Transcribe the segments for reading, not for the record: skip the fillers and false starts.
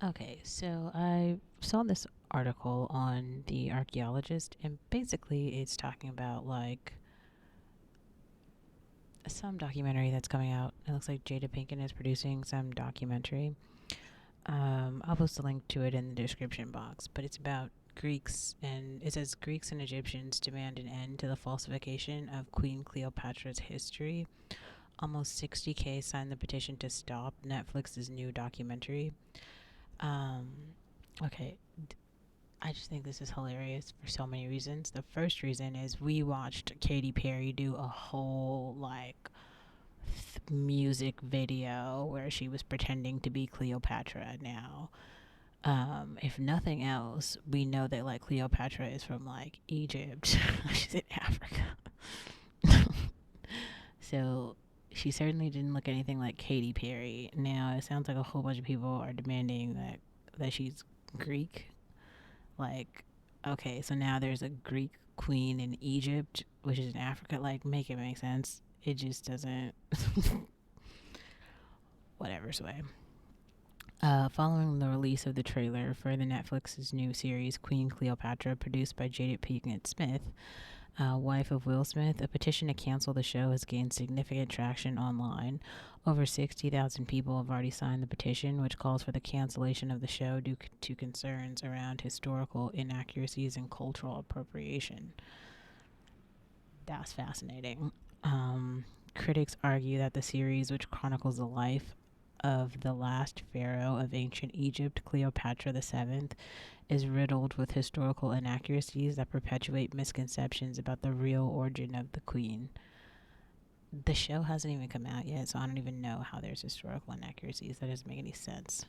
Okay, so I saw this article on The Archaeologist, and basically it's talking about like some documentary that's coming out. It looks like Jada Pinkett is producing some documentary. I'll post a link to it in the description box, but it's about Greeks, and it says Greeks and Egyptians demand an end to the falsification of Queen Cleopatra's history. Almost 60K signed the petition to stop Netflix's new documentary. Um, okay, I just think this is hilarious for so many reasons. The first reason is we watched Katy Perry do a whole like music video where she was pretending to be Cleopatra now. If nothing else, we know that like Cleopatra is from like Egypt. She's in Africa. So she certainly didn't look anything like Katy Perry. Now it sounds like a whole bunch of people are demanding that she's Greek. Like, okay, so now there's a Greek queen in Egypt, which is in Africa. Like, make it make sense. It just doesn't. Whatever, sway. Following the release of the trailer for the Netflix's new series Queen Cleopatra, produced by Jada Pinkett Smith, wife of Will Smith, a petition to cancel the show has gained significant traction online. Over 60,000 people have already signed the petition, which calls for the cancellation of the show due to concerns around historical inaccuracies and cultural appropriation. That's fascinating. Critics argue that the series, which chronicles the life of the last pharaoh of ancient Egypt, Cleopatra VII, is riddled with historical inaccuracies that perpetuate misconceptions about the real origin of the queen. The show hasn't even come out yet, so I don't even know how there's historical inaccuracies. That doesn't make any sense.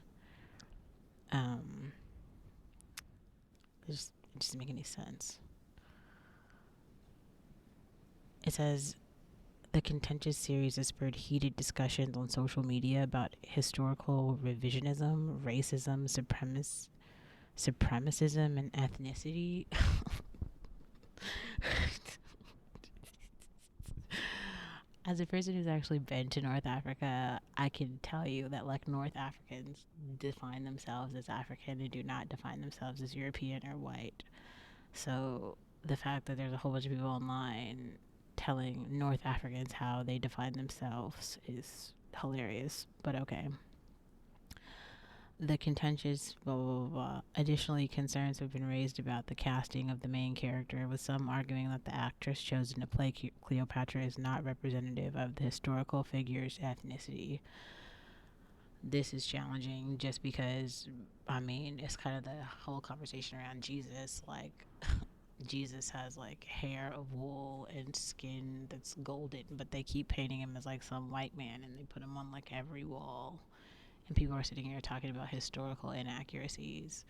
Um, it doesn't make any sense. It says the contentious series has spurred heated discussions on social media about historical revisionism, racism, supremacism, and ethnicity. As a person who's actually been to North Africa, I can tell you that like North Africans define themselves as African and do not define themselves as European or white. So the fact that there's a whole bunch of people online telling North Africans how they define themselves is hilarious, but okay. The contentious blah blah blah blah. Additionally, concerns have been raised about the casting of the main character, with some arguing that the actress chosen to play Cleopatra is not representative of the historical figure's ethnicity. This is challenging just because, I mean, it's kind of the whole conversation around Jesus. Like, Jesus has like hair of wool and skin that's golden, but they keep painting him as like some white man and they put him on like every wall. And people are sitting here talking about historical inaccuracies.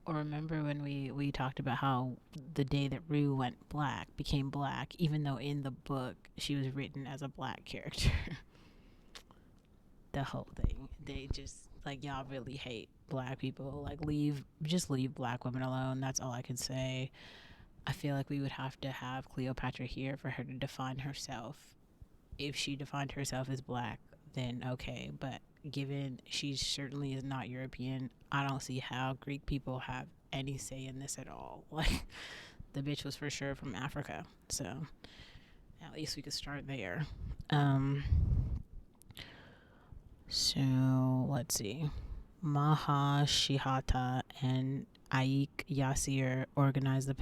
Or remember when we talked about how the day that Rue went black became black, even though in the book she was written as a black character. The whole thing. They just like y'all really hate black people. Like just leave black women alone. That's all I can say. I feel like we would have to have Cleopatra here for her to define herself. If she defined herself as black, then okay. But given she certainly is not European, I don't see how Greek people have any say in this at all. Like, the bitch was for sure from Africa. So, at least we could start there. Um, so, let's see. Maha Shihata and Aik Yasir organized the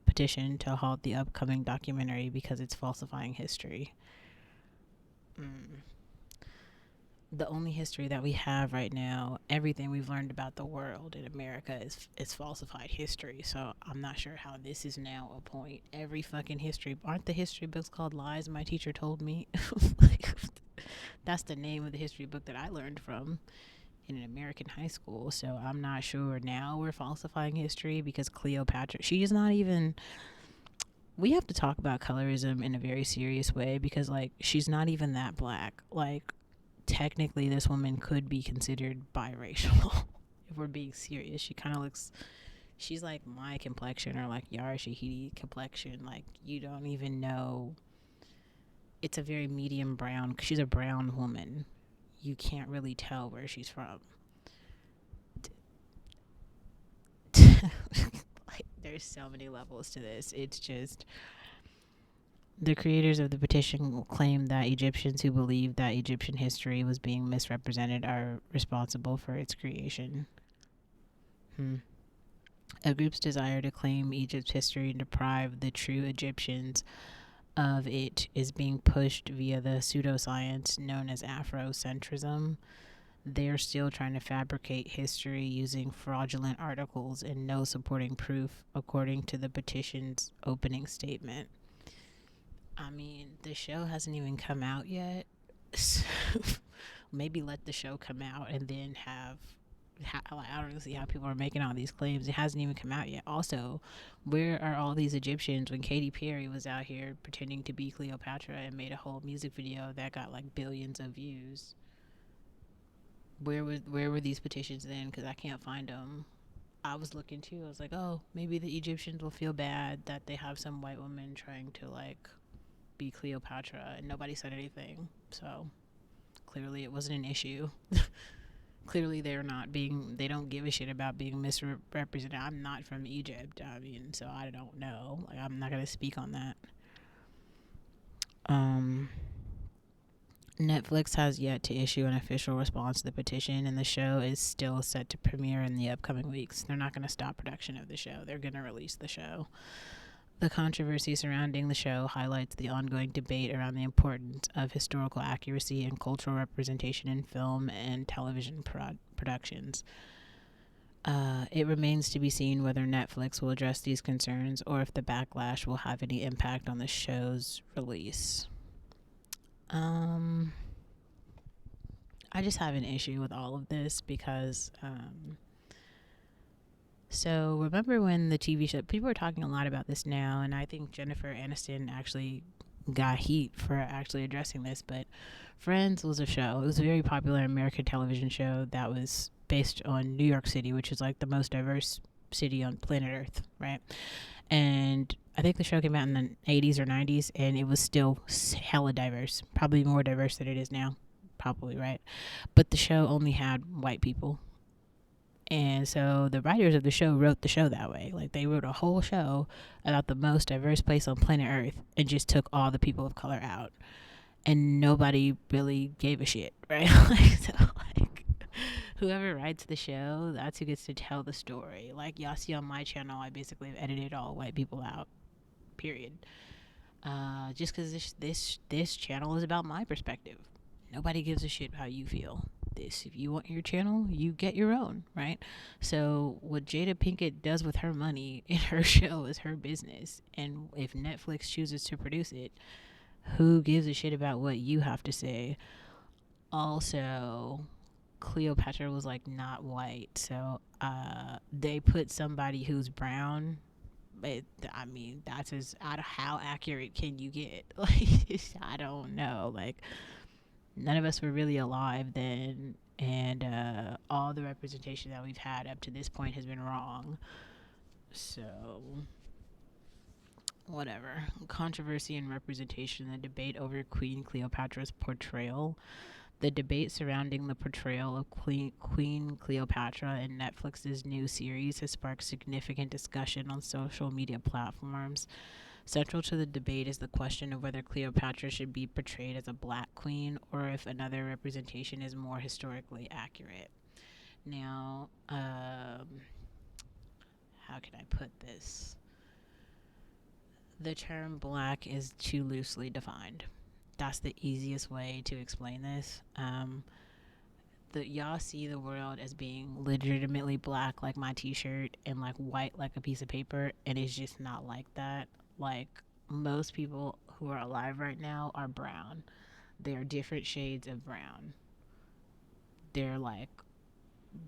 petition to halt the upcoming documentary because it's falsifying history. Mm. The only history that we have right now, everything we've learned about the world in America is falsified history. So I'm not sure how this is now a point. Every fucking history, aren't the history books called Lies? My teacher told me. Like, that's the name of the history book that I learned from in an American high school. So I'm not sure now we're falsifying history because Cleopatra, she is not even. We have to talk about colorism in a very serious way because like she's not even that black. Like, technically this woman could be considered biracial. If we're being serious, she kind of looks, she's like my complexion or like Yara Shahidi complexion. Like, you don't even know, it's a very medium brown, she's a brown woman. You can't really tell where she's from. Like, there's so many levels to this. It's just the creators of the petition claim that Egyptians who believe that Egyptian history was being misrepresented are responsible for its creation. Hmm. A group's desire to claim Egypt's history and deprive the true Egyptians of it is being pushed via the pseudoscience known as Afrocentrism. They're still trying to fabricate history using fraudulent articles and no supporting proof, according to the petition's opening statement. I mean, the show hasn't even come out yet. So maybe let the show come out and then have. I don't see how people are making all these claims. It hasn't even come out yet. Also, where are all these Egyptians when Katy Perry was out here pretending to be Cleopatra and made a whole music video that got like billions of views? Where were these petitions then? Because I can't find them. I was looking too. I was like, oh, maybe the Egyptians will feel bad that they have some white woman trying to like be Cleopatra, and nobody said anything. So clearly, it wasn't an issue. Clearly, they don't give a shit about being misrepresented. I'm not from Egypt. I mean, so I don't know. Like, I'm not gonna speak on that. Um, Netflix has yet to issue an official response to the petition, and the show is still set to premiere in the upcoming weeks. They're not going to stop production of the show, they're going to release the show. The controversy surrounding the show highlights the ongoing debate around the importance of historical accuracy and cultural representation in film and television productions. It remains to be seen whether Netflix will address these concerns or if the backlash will have any impact on the show's release. I just have an issue with all of this because, so remember when the TV show, people are talking a lot about this now, and I think Jennifer Aniston actually got heat for actually addressing this, but Friends was a show. It was a very popular American television show that was based on New York City, which is like the most diverse city on planet Earth, right? And I think the show came out in the 80s or 90s, and it was still hella diverse, probably more diverse than it is now, probably, right? But the show only had white people. And so the writers of the show wrote the show that way. Like, they wrote a whole show about the most diverse place on planet Earth and just took all the people of color out. And nobody really gave a shit, right? Like, whoever writes the show, that's who gets to tell the story. Like, y'all see on my channel, I basically have edited all white people out, period. Just because this channel is about my perspective. Nobody gives a shit how you feel. If you want your channel, you get your own, right? So what Jada Pinkett does with her money in her show is her business, and if Netflix chooses to produce it, who gives a shit about what you have to say? Also, Cleopatra was like not white, so they put somebody who's brown. But I mean, that's as out of how accurate can you get? Like, I don't know. Like, none of us were really alive then, and all the representation that we've had up to this point has been wrong. So, whatever. Controversy and representation, the debate over Queen Cleopatra's portrayal. The debate surrounding the portrayal of Queen Cleopatra in Netflix's new series has sparked significant discussion on social media platforms. Central to the debate is the question of whether Cleopatra should be portrayed as a black queen or if another representation is more historically accurate. Now, how can I put this? The term black is too loosely defined. That's the easiest way to explain this. Y'all see the world as being legitimately black, like my t-shirt, and like white, like a piece of paper, and it's just not like that. Like, most people who are alive right now are brown. They're different shades of brown. They're like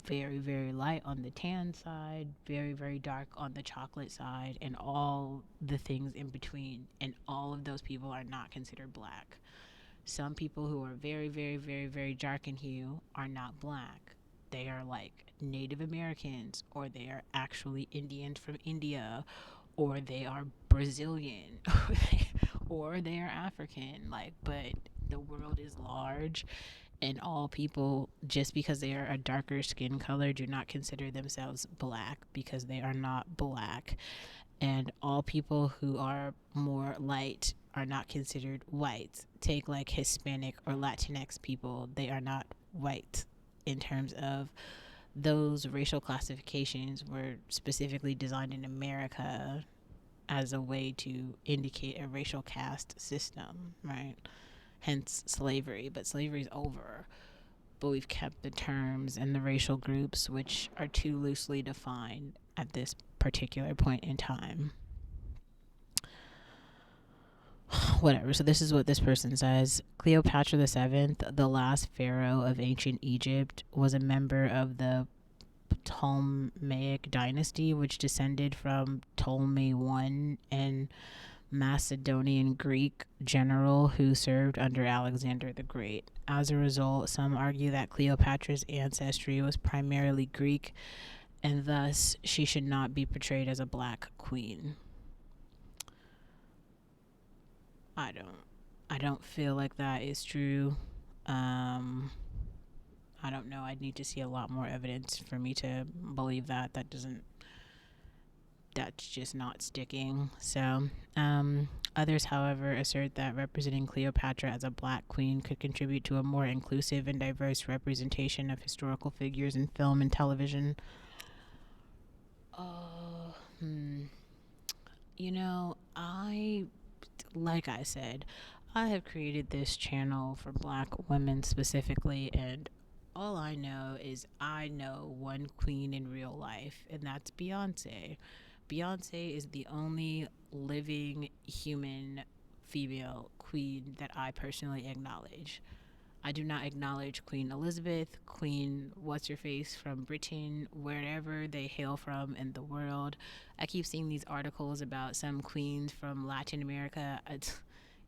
very, very light on the tan side, very, very dark on the chocolate side, and all the things in between. And all of those people are not considered black. Some people who are very, very, very, very dark in hue are not black. They are like Native Americans, or they are actually Indians from India, or they are Brazilian, or they are African. Like, but the world is large, And all people, just because they are a darker skin color, do not consider themselves black, because they are not black. And all people who are more light are not considered white. Take like Hispanic or Latinx people, they are not white. In terms of those racial classifications were specifically designed in America as a way to indicate a racial caste system, right? Hence slavery. But slavery's over. But we've kept the terms and the racial groups, which are too loosely defined at this particular point in time. Whatever. So this is what this person says. Cleopatra the Seventh, the last pharaoh of ancient Egypt, was a member of the Ptolemaic dynasty, which descended from Ptolemy I, and Macedonian Greek general who served under Alexander the Great. As a result, some argue that Cleopatra's ancestry was primarily Greek, and thus she should not be portrayed as a black queen. I don't feel like that is true. Um, I don't know. I'd need to see a lot more evidence for me to believe that. That's just not sticking. So, others, however, assert that representing Cleopatra as a black queen could contribute to a more inclusive and diverse representation of historical figures in film and television. Uh, hmm. You know, like I said, I have created this channel for black women specifically, and all I know is I know one queen in real life, and that's Beyonce. Beyonce is the only living human female queen that I personally acknowledge. I do not acknowledge Queen Elizabeth, Queen What's Her Face from Britain, wherever they hail from in the world. I keep seeing these articles about some queens from Latin America.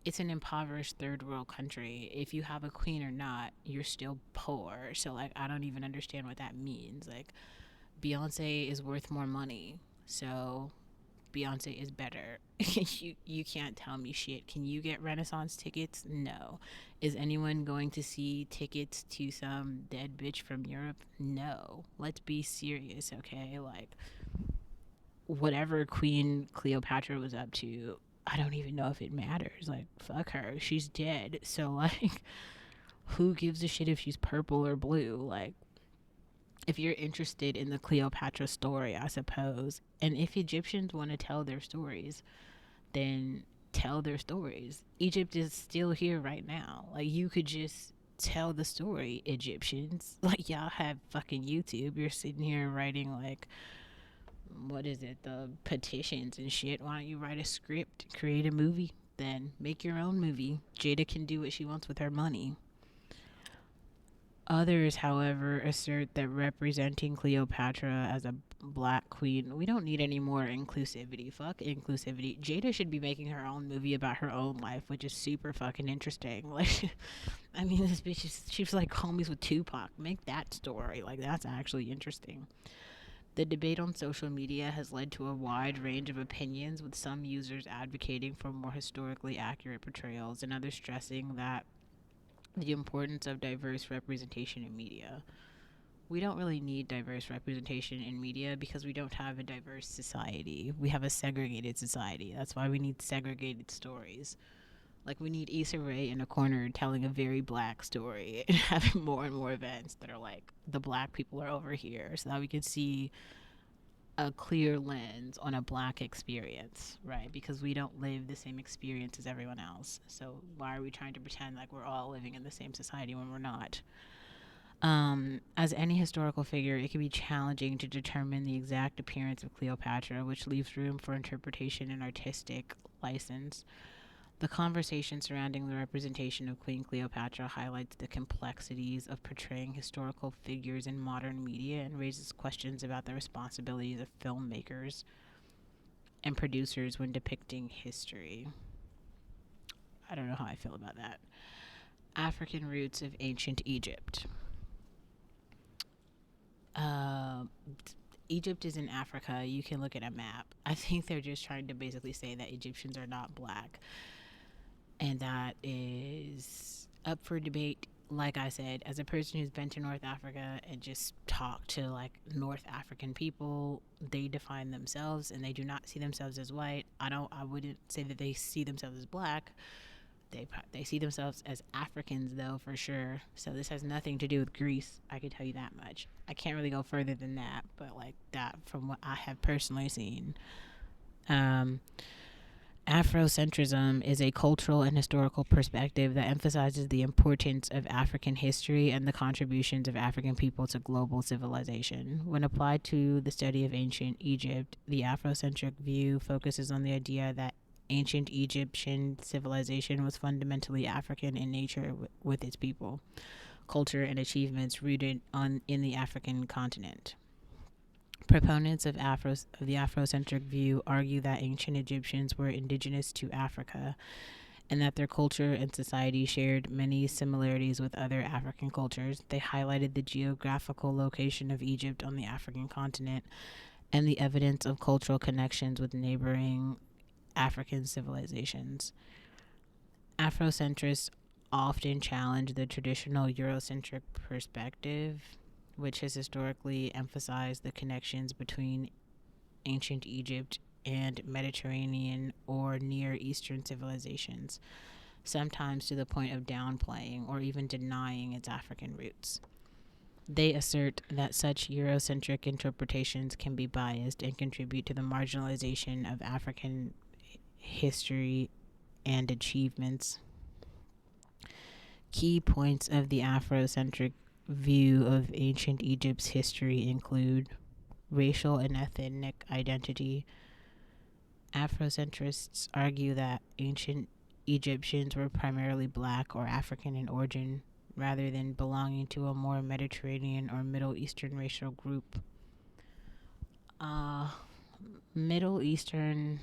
It's an impoverished third world country. If you have a queen or not, you're still poor. So, like, I don't even understand what that means. Like, Beyonce is worth more money. So, Beyonce is better. You can't tell me shit. Can you get Renaissance tickets? No. Is anyone going to see tickets to some dead bitch from Europe? No. Let's be serious, okay? Like, whatever Queen Cleopatra was up to, I don't even know if it matters. Like, fuck her. She's dead. So, like, who gives a shit if she's purple or blue? Like, if you're interested in the Cleopatra story, I suppose, and if Egyptians want to tell their stories, then tell their stories. Egypt is still here right now. Like, you could just tell the story, Egyptians. Like, y'all have fucking YouTube. You're sitting here writing, like, what is it, the petitions and shit. Why don't you write a script, create a movie, then make your own movie? Jada can do what she wants with her money. Others, however, assert that representing Cleopatra as a black queen, we don't need any more inclusivity. Fuck inclusivity. Jada should be making her own movie about her own life, which is super fucking interesting. Like, I mean, this bitch is, she's like homies with Tupac. Make that story. Like, that's actually interesting. The debate on social media has led to a wide range of opinions, with some users advocating for more historically accurate portrayals and others stressing that the importance of diverse representation in media. We don't really need diverse representation in media because we don't have a diverse society. We have a segregated society. That's why we need segregated stories. Like, we need Issa Rae in a corner telling a very black story and having more and more events that are like, the black people are over here, so that we can see a clear lens on a black experience, right? Because we don't live the same experience as everyone else. So why are we trying to pretend like we're all living in the same society when we're not? As any historical figure, it can be challenging to determine the exact appearance of Cleopatra, which leaves room for interpretation and artistic license. The conversation surrounding the representation of Queen Cleopatra highlights the complexities of portraying historical figures in modern media and raises questions about the responsibilities of filmmakers and producers when depicting history. I don't know how I feel about that. African roots of ancient Egypt. Uh, Egypt is in Africa. You can look at a map. I think they're just trying to basically say that Egyptians are not black. And that is up for debate like I said, as a person who's been to North Africa and just talked to like North African people, they define themselves and they do not see themselves as white. I wouldn't say that they see themselves as black. They see themselves as Africans though, for sure. So this has nothing to do with Greece. I can tell you that much. I can't really go further than that, but like that from what I have personally seen. Um, Afrocentrism is a cultural and historical perspective that emphasizes the importance of African history and the contributions of African people to global civilization. When applied to the study of ancient Egypt, the Afrocentric view focuses on the idea that ancient Egyptian civilization was fundamentally African in nature with its people, culture, and achievements rooted in the African continent. Proponents of the Afrocentric view argue that ancient Egyptians were indigenous to Africa and that their culture and society shared many similarities with other African cultures. They highlighted the geographical location of Egypt on the African continent and the evidence of cultural connections with neighboring African civilizations. Afrocentrists often challenge the traditional Eurocentric perspective, which has historically emphasized the connections between ancient Egypt and Mediterranean or Near Eastern civilizations, sometimes to the point of downplaying or even denying its African roots. They assert that such Eurocentric interpretations can be biased and contribute to the marginalization of African history and achievements. Key points of the Afrocentric view of ancient Egypt's history include racial and ethnic identity. Afrocentrists argue that ancient Egyptians were primarily black or African in origin rather than belonging to a more Mediterranean or Middle Eastern racial group. Middle Eastern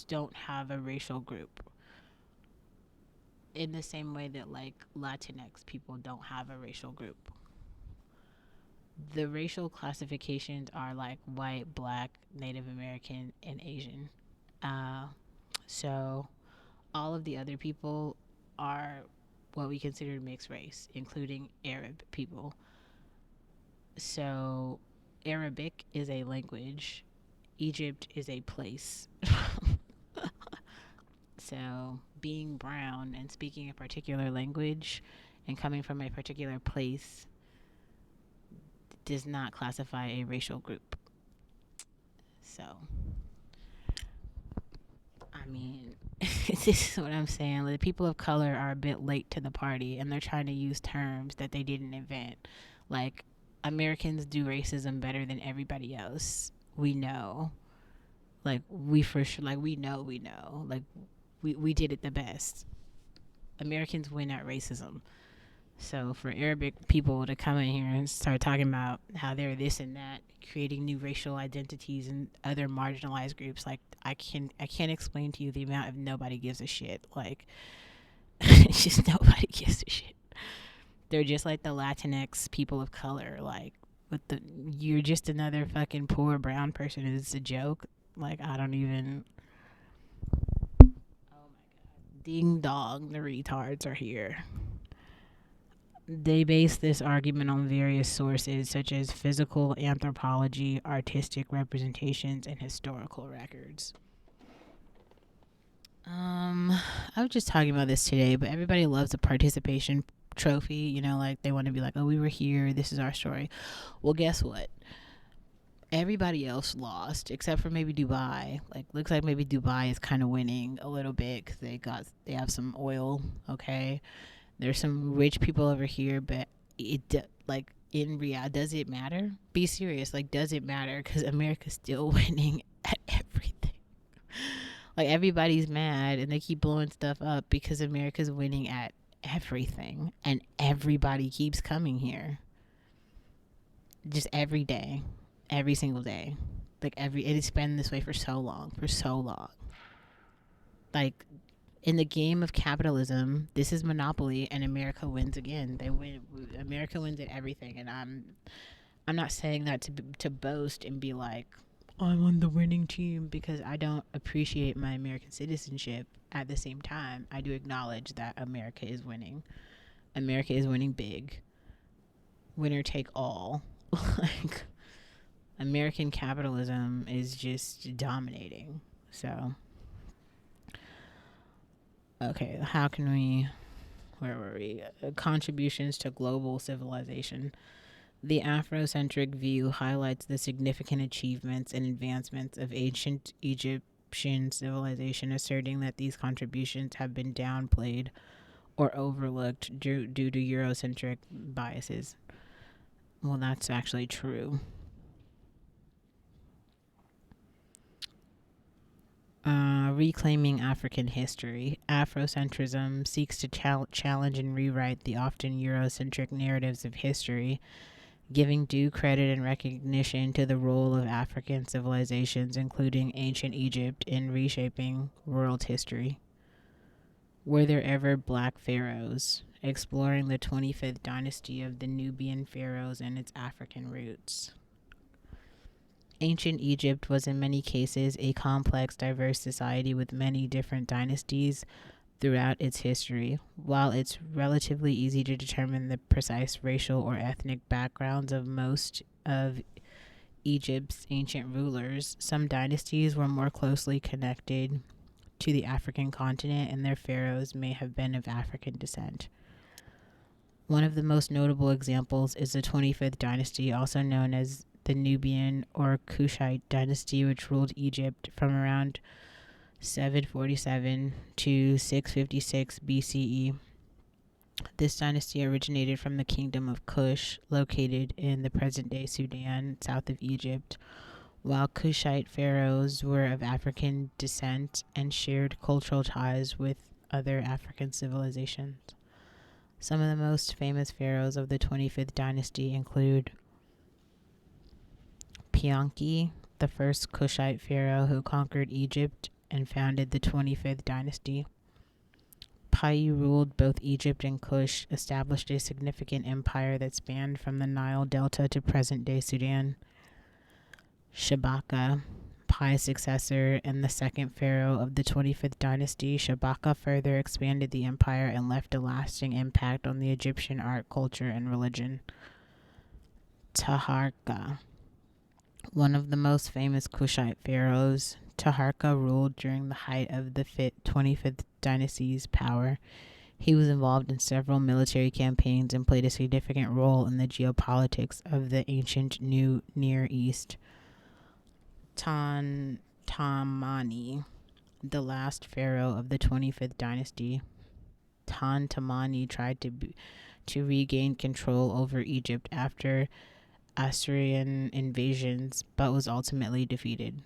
don't have a racial group in the same way that like Latinx people don't have a racial group. The racial classifications are like white, black, Native American, and Asian. Uh, so all of the other people are what we consider mixed race, including Arab people. So Arabic is a language, Egypt is a place. So being brown and speaking a particular language and coming from a particular place does not classify a racial group. So, I mean, this is what I'm saying. The people of color are a bit late to the party and they're trying to use terms that they didn't invent. Like, Americans do racism better than everybody else. We know. Like, we for sure, like, we know. Like, we did it the best. Americans win at racism. So for Arabic people to come in here and start talking about how they're this and that, creating new racial identities and other marginalized groups, like I can't explain to you the amount of nobody gives a shit. Like it's just nobody gives a shit. They're just like the Latinx people of color. Like with the you're just another fucking poor brown person. It's a joke. Like I don't even. Oh my god! Ding dong, the retards are here. They base this argument on various sources such as physical anthropology, artistic representations, and historical records. I was just talking about this today, but everybody loves a participation trophy. You know, like they want to be like, oh, we were here. This is our story. Well, guess what? Everybody else lost except for maybe Dubai. Like, looks like maybe Dubai is kind of winning a little bit because they have some oil. Okay, there's some rich people over here, but like in reality, does it matter? Be serious. Like, does it matter? Because America's still winning at everything. Like everybody's mad and they keep blowing stuff up because America's winning at everything, and everybody keeps coming here. Just every day, every single day. Like it's been this way for so long, Like in the game of capitalism, this is monopoly, and America wins again. They win. America wins at everything, and I'm not saying that to boast and be like I'm on the winning team because I don't appreciate my American citizenship. At the same time, I do acknowledge that America is winning. America is winning big. Winner take all. Like, American capitalism is just dominating. So, okay, how can we. Where were we? Contributions to global civilization. The Afrocentric view highlights the significant achievements and advancements of ancient Egyptian civilization, asserting that these contributions have been downplayed or overlooked due to Eurocentric biases. Well, that's actually true. Reclaiming African history. Afrocentrism seeks to challenge and rewrite the often Eurocentric narratives of history, giving due credit and recognition to the role of African civilizations, including ancient Egypt, in reshaping world history. Were there ever black pharaohs? Exploring the 25th dynasty of the Nubian pharaohs and its African roots. Ancient Egypt was in many cases a complex, diverse society with many different dynasties throughout its history. While it's relatively easy to determine the precise racial or ethnic backgrounds of most of Egypt's ancient rulers, some dynasties were more closely connected to the African continent, and their pharaohs may have been of African descent. One of the most notable examples is the 25th dynasty, also known as the Nubian or Kushite dynasty, which ruled Egypt from around 747 to 656 BCE. This dynasty originated from the kingdom of Kush, located in the present-day Sudan, south of Egypt. While Kushite pharaohs were of African descent and shared cultural ties with other African civilizations. Some of the most famous pharaohs of the 25th dynasty include Pianki, the first Kushite pharaoh who conquered Egypt and founded the 25th dynasty. Piu ruled both Egypt and Kush, established a significant empire that spanned from the Nile Delta to present-day Sudan. Shabaka, Pi's successor and the second pharaoh of the 25th dynasty, Shabaka further expanded the empire and left a lasting impact on the Egyptian art, culture, and religion. Taharqa, one of the most famous Kushite pharaohs, Taharqa ruled during the height of the 25th dynasty's power. He was involved in several military campaigns and played a significant role in the geopolitics of the ancient Near East. Tamani, the last pharaoh of the 25th dynasty. Tamani tried to regain control over Egypt after Assyrian invasions, but was ultimately defeated.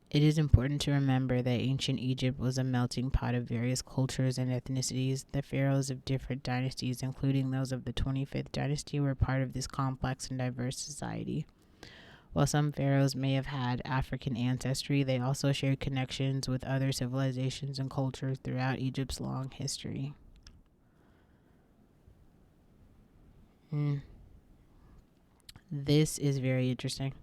It is important to remember that ancient Egypt was a melting pot of various cultures and ethnicities. The pharaohs of different dynasties, including those of the 25th dynasty, were part of this complex and diverse society. While some pharaohs may have had African ancestry, they also shared connections with other civilizations and cultures throughout Egypt's long history. This is very interesting.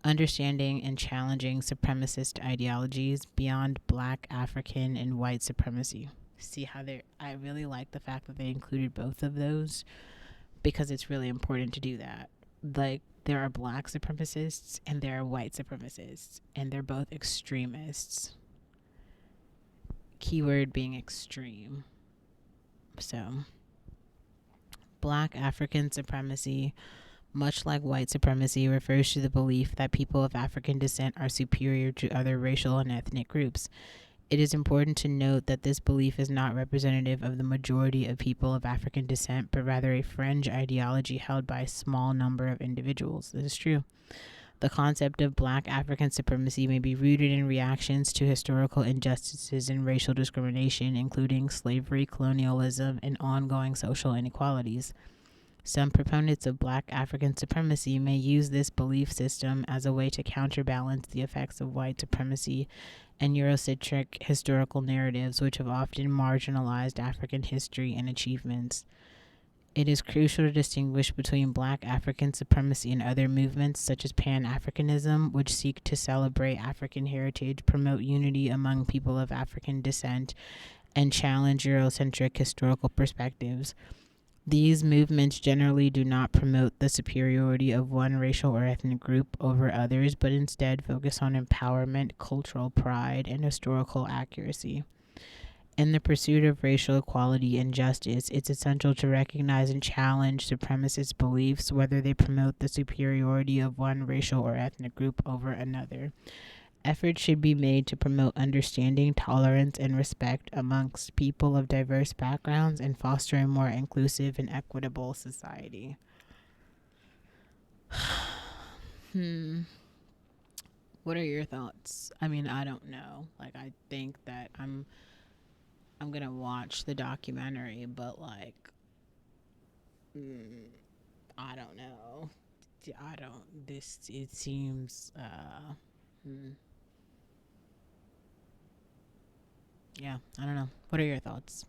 Understanding and challenging supremacist ideologies beyond black, African, and white supremacy. See how I really like the fact that they included both of those, because it's really important to do that. Like, there are black supremacists and there are white supremacists, and they're both extremists. Keyword being extreme. So, black African supremacy, much like white supremacy, refers to the belief that people of African descent are superior to other racial and ethnic groups. It is important to note that this belief is not representative of the majority of people of African descent, but rather a fringe ideology held by a small number of individuals. This is true. The concept of black African supremacy may be rooted in reactions to historical injustices and racial discrimination, including slavery, colonialism, and ongoing social inequalities. Some proponents of black African supremacy may use this belief system as a way to counterbalance the effects of white supremacy and Eurocentric historical narratives, which have often marginalized African history and achievements. It is crucial to distinguish between black African supremacy and other movements such as Pan-Africanism, which seek to celebrate African heritage, promote unity among people of African descent, and challenge Eurocentric historical perspectives. These movements generally do not promote the superiority of one racial or ethnic group over others, but instead focus on empowerment, cultural pride, and historical accuracy. In the pursuit of racial equality and justice, it's essential to recognize and challenge supremacist beliefs, whether they promote the superiority of one racial or ethnic group over another. Efforts should be made to promote understanding, tolerance, and respect amongst people of diverse backgrounds and foster a more inclusive and equitable society. What are your thoughts? I mean, I don't know. Like, I think that I'm gonna watch the documentary, but like, I don't know. I don't. This it seems. Yeah, I don't know. What are your thoughts?